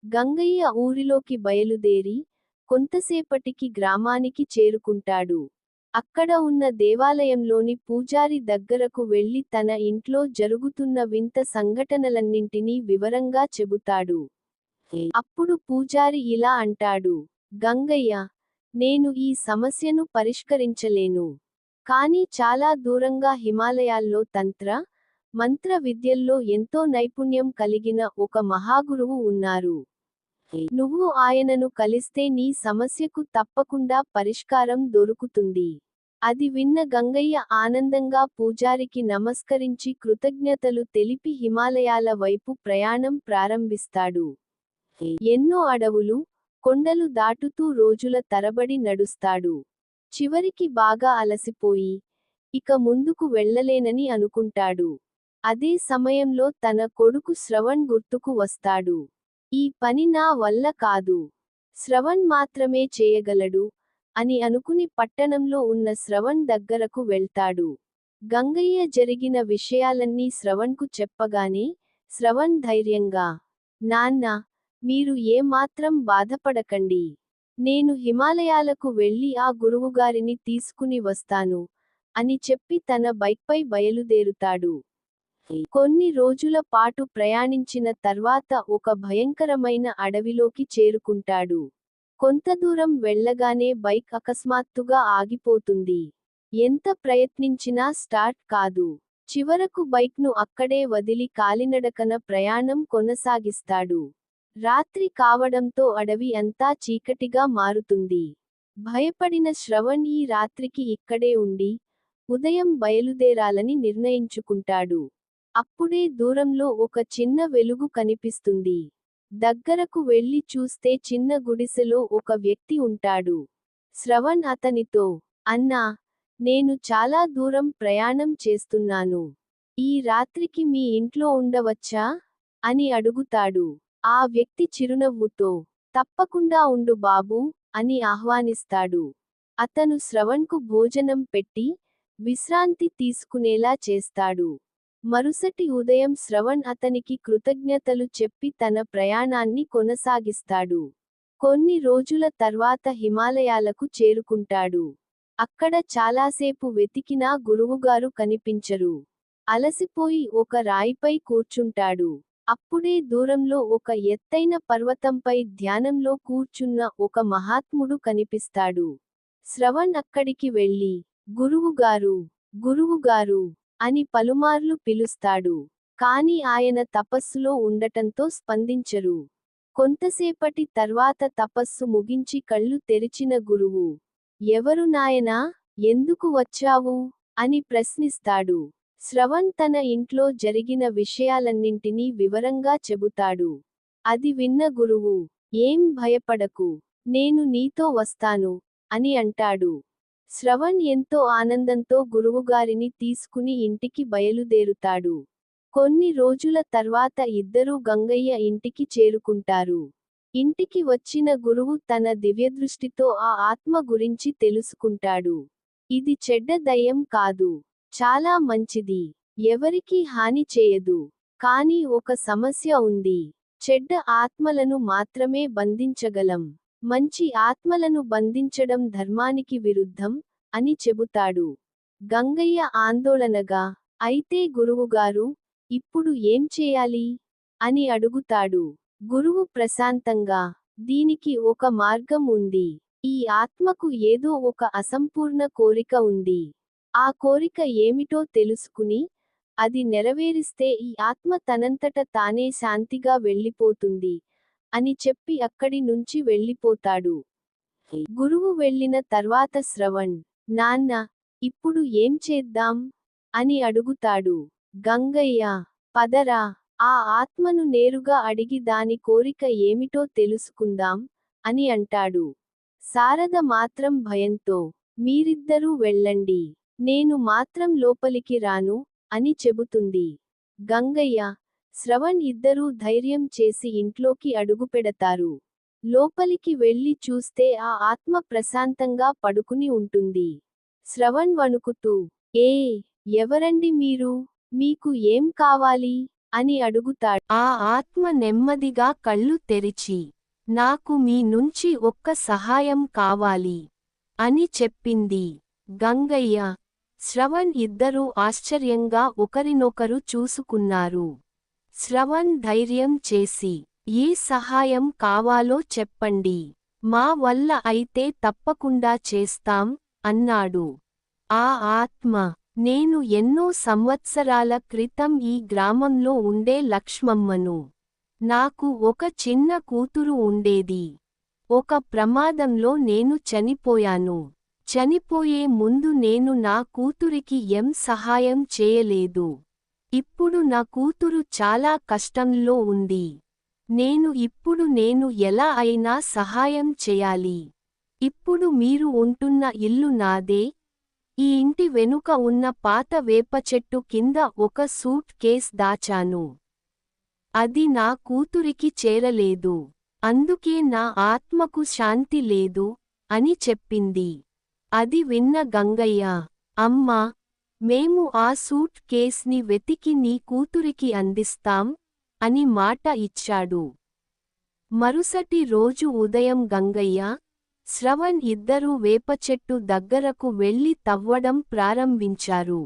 గంగయ్య ఊరిలోకి బయలుదేరి, కొంతసేపటికి గ్రామానికి చేరుకుంటాడు. అక్కడ ఉన్న దేవాలయంలోని పూజారి దగ్గరకు వెళ్లి తన ఇంట్లో జరుగుతున్న వింత సంఘటనలన్నింటినీ వివరంగా చెబుతాడు. అప్పుడు పూజారి ఇలా అంటాడు. గంగయ్య, నేను ఈ సమస్యను పరిష్కరించలేను. కానీ చాలా దూరంగా హిమాలయాల్లో తంత్ర, మంత్ర విద్యల్లో ఎంతో నైపుణ్యం కలిగిన ఒక మహాగురువు ఉన్నారు. నువ్వు ఆయనను కలిస్తే నీ సమస్యకు తప్పకుండా పరిష్కారం దొరుకుతుంది. అది విన్న గంగయ్య ఆనందంగా పూజారికి నమస్కరించి కృతజ్ఞతలు తెలిపి హిమాలయాల వైపు ప్రయాణం ప్రారంభిస్తాడు. ఎన్నో అడవులు, కొండలు దాటుతూ రోజుల తరబడి నడుస్తాడు. చివరికి బాగా అలసిపోయి, ఇక ముందుకు వెళ్ళలేనని అనుకుంటాడు. అదే సమయంలో తన కొడుకు శ్రవణ్ గుర్తుకు వస్తాడు. ఈ పని నా వల్ల కాదు. శ్రవణ్ మాత్రమే చేయగలడు, అని అనుకుని పట్టణంలో ఉన్న శ్రవణ్ దగ్గరకు వెళ్తాడు. గంగయ్య జరిగిన విషయాలన్నీ శ్రవణ్కు చెప్పగానే, శ్రవణ్ ధైర్యంగా, నాన్నా, మీరు ఏమాత్రం బాధపడకండి. నేను హిమాలయాలకు వెళ్లి ఆ గురువుగారిని తీసుకుని వస్తాను, అని చెప్పి తన బైక్పై బయలుదేరుతాడు. కొన్ని రోజుల పాటు ప్రయాణించిన తర్వాత ఒక భయంకరమైన అడవిలోకి చేరుకుంటాడు. కొంత దూరం వెళ్ళగానే బైక్ అకస్మాత్తుగా ఆగిపోతుంది. ఎంత ప్రయత్నించినా స్టార్ట్ కాదు. చివరకు బైక్ను అక్కడే వదిలి కాలినడకన ప్రయాణం కొనసాగిస్తాడు. రాత్రి కావడంతో అడవి అంతా చీకటిగా మారుతుంది. భయపడిన శ్రవణ్ ఈ రాత్రికి ఇక్కడే ఉండి, ఉదయం బయలుదేరాలని నిర్ణయించుకుంటాడు. అప్పుడే దూరంలో ఒక చిన్న వెలుగు కనిపిస్తుంది. దగ్గరకు వెళ్లి చూస్తే చిన్న గుడిసెలో ఒక వ్యక్తి ఉంటాడు. శ్రవణ్ అతనితో, అన్నా, నేను చాలా దూరం ప్రయాణం చేస్తున్నాను. ఈ రాత్రికి మీ ఇంట్లో ఉండవచ్చా? అని అడుగుతాడు. ఆ వ్యక్తి చిరునవ్వుతో, తప్పకుండా ఉండు బాబూ, అని ఆహ్వానిస్తాడు. అతను శ్రవణ్కు భోజనం పెట్టి, విశ్రాంతి తీసుకునేలా చేస్తాడు. మరుసటి ఉదయం శ్రవణ్ అతనికి కృతజ్ఞతలు చెప్పి తన ప్రయాణాన్ని కొనసాగిస్తాడు. కొన్ని రోజుల తర్వాత హిమాలయాలకు చేరుకుంటాడు. అక్కడ చాలాసేపు వెతికినా గురువుగారు కనిపించరు. అలసిపోయి ఒక రాయిపై కూర్చుంటాడు. అప్పుడే దూరంలో ఒక ఎత్తైన పర్వతంపై ధ్యానంలో కూర్చున్న ఒక మహాత్ముడు కనిపిస్తాడు. శ్రవణ్ అక్కడికి వెళ్లి, గురువుగారు, గురువుగారు, అని పలుమార్లు పిలుస్తాడు. కాని ఆయన తపస్సులో ఉండటంతో స్పందించరు. కొంతసేపటి తర్వాత తపస్సు ముగించి కళ్ళు తెరిచిన గురువు, ఎవరు నాయనా, ఎందుకు వచ్చావు? అని ప్రశ్నిస్తాడు. శ్రవణ్ తన ఇంట్లో జరిగిన విషయాలన్నింటినీ వివరంగా చెబుతాడు. అది విన్న గురువు, ఏం భయపడకు, నేను నీతో వస్తాను, అని అంటాడు. శ్రవణ్ ఎంతో ఆనందంతో గురువుగారిని తీసుకుని ఇంటికి బయలుదేరుతాడు. కొన్ని రోజుల తర్వాత ఇద్దరూ గంగయ్య ఇంటికి చేరుకుంటారు. ఇంటికి వచ్చిన గురువు తన దివ్యదృష్టితో ఆ ఆత్మ గురించి తెలుసుకుంటాడు. ఇది చెడ్డ దయ్యం కాదు. చాలా మంచిది. ఎవరికీ హాని చేయదు. కానీ ఒక సమస్య ఉంది. చెడ్డ ఆత్మలను మాత్రమే బంధించగలం. మంచి ఆత్మలను బంధించడం ధర్మానికి విరుద్ధం, అని చెబుతాడు. గంగయ్య ఆందోళనగా, అయితే గురువుగారు, ఇప్పుడు ఏం చేయాలి? అని అడుగుతాడు. గురువు ప్రశాంతంగా, దీనికి ఒక మార్గం ఉంది. ఈ ఆత్మకు ఏదో ఒక అసంపూర్ణ కోరిక ఉంది. ఆ కోరిక ఏమిటో తెలుసుకుని, అది నెరవేరిస్తే ఈ ఆత్మ తనంతట తానే శాంతిగా వెళ్ళిపోతుంది, అని చెప్పి అక్కడి నుంచి వెళ్ళిపోతాడు. గురువు వెళ్ళిన తర్వాత శ్రవణ్, నాన్న, ఇప్పుడు ఏం చేద్దాం? అని అడుగుతాడు. గంగయ్య, పదరా, ఆ ఆత్మను నేరుగా అడిగి దాని కోరిక ఏమిటో తెలుసుకుందాం, అని అంటాడు. శారద మాత్రం భయంతో, మీరిద్దరూ వెళ్ళండి, నేను మాత్రం లోపలికి రాను, అని చెబుతుంది. గంగయ్య, శ్రవణ్ ఇద్దరూ ధైర్యం చేసి ఇంట్లోకి అడుగుపెడతారు. లోపలికి వెళ్లి చూస్తే ఆ ఆత్మ ప్రశాంతంగా పడుకుని ఉంటుంది. శ్రవణ్ వణుకుతూ, ఎవరండి మీరు? మీకు ఏం కావాలి? అని అడుగుతాడు. ఆ ఆత్మ నెమ్మదిగా కళ్ళు తెరిచి, నాకు మీ నుంచి ఒక్క సహాయం కావాలి అని చెప్పింది. గంగయ్య, శ్రవణ్ ఇద్దరూ ఆశ్చర్యంగా ఒకరినొకరు చూసుకున్నారు. శ్రవణ్ ధైర్యం చేసి, ఏ సహాయం కావాలో చెప్పండి. మా వల్ల అయితే తప్పకుండా చేస్తాం అన్నాడు. ఆ ఆత్మ, నేను ఎన్నో సంవత్సరాల క్రితం ఈ గ్రామంలో ఉండే లక్ష్మమ్మను. నాకు ఒక చిన్న కూతురు ఉండేది. ఒక ప్రమాదంలో నేను చనిపోయాను. చనిపోయే ముందు నేను నా కూతురికి ఏం సహాయం చేయలేదు. ఇప్పుడు నా కూతురు చాలా కష్టంలో ఉంది. నేను ఎలా అయినా సహాయం చేయాలి. ఇప్పుడు మీరు ఉంటున్న ఇల్లు నాదే. ఈ ఇంటి వెనుక ఉన్న పాత వేప చెట్టు కింద ఒక సూట్ కేస్ దాచాను. అది నా కూతురికి చేరలేదు. అందుకే నా ఆత్మకు శాంతి లేదు అని చెప్పింది. అది విన్న గంగయ్య, అమ్మా, మేము ఆ సూట్ కేస్ని వెతికి నీ కూతురికి అందిస్తాం అని మాట ఇచ్చాడు. మరుసటి రోజు ఉదయం గంగయ్య, శ్రవణ్ ఇద్దరూ వేపచెట్టు దగ్గరకు వెళ్లి తవ్వడం ప్రారంభించారు.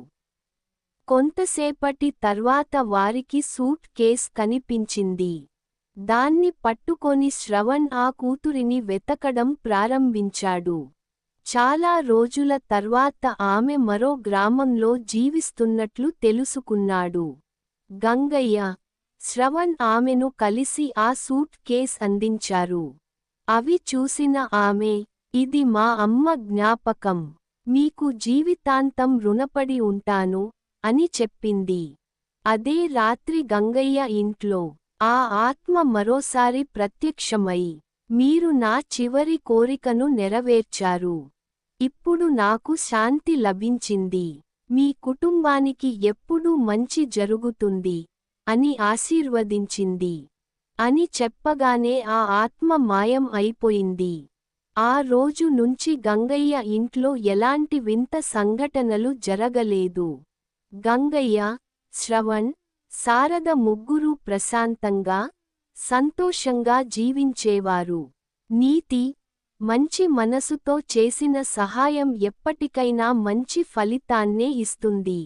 కొంతసేపటి తర్వాత వారికి సూట్ కేస్ కనిపించింది. దాన్ని పట్టుకొని శ్రవణ్ ఆ కూతురిని వెతకడం ప్రారంభించాడు. చాలా రోజుల తర్వాత ఆమె మరో గ్రామంలో జీవిస్తున్నట్లు తెలుసుకున్నాడు. గంగయ్య, శ్రవణ్ ఆమెను కలిసి ఆ సూట్ కేస్ అందించారు. అవి చూసిన ఆమె, ఇది మా అమ్మ జ్ఞాపకం. మీకు జీవితాంతం రుణపడి ఉంటాను అని చెప్పింది. అదే రాత్రి గంగయ్య ఇంట్లో ఆ ఆత్మ మరోసారి ప్రత్యక్షమై, మీరు నా చివరి కోరికను నెరవేర్చారు. ఇప్పుడు నాకు శాంతి లభించింది. మీ కుటుంబానికి ఎప్పుడూ మంచి జరుగుతుంది అని ఆశీర్వదించింది అని చెప్పగానే ఆ ఆత్మ మాయం అయిపోయింది. ఆ రోజు నుంచి గంగయ్య ఇంట్లో ఎలాంటి వింత సంఘటనలు జరగలేదు. గంగయ్య, శ్రవణ్, శారద ముగ్గురూ ప్రశాంతంగా, సంతోషంగా జీవించేవారు. నీతి, మంచి మనసుతో చేసిన సహాయం ఎప్పటికైనా మంచి ఫలితాన్నే ఇస్తుంది.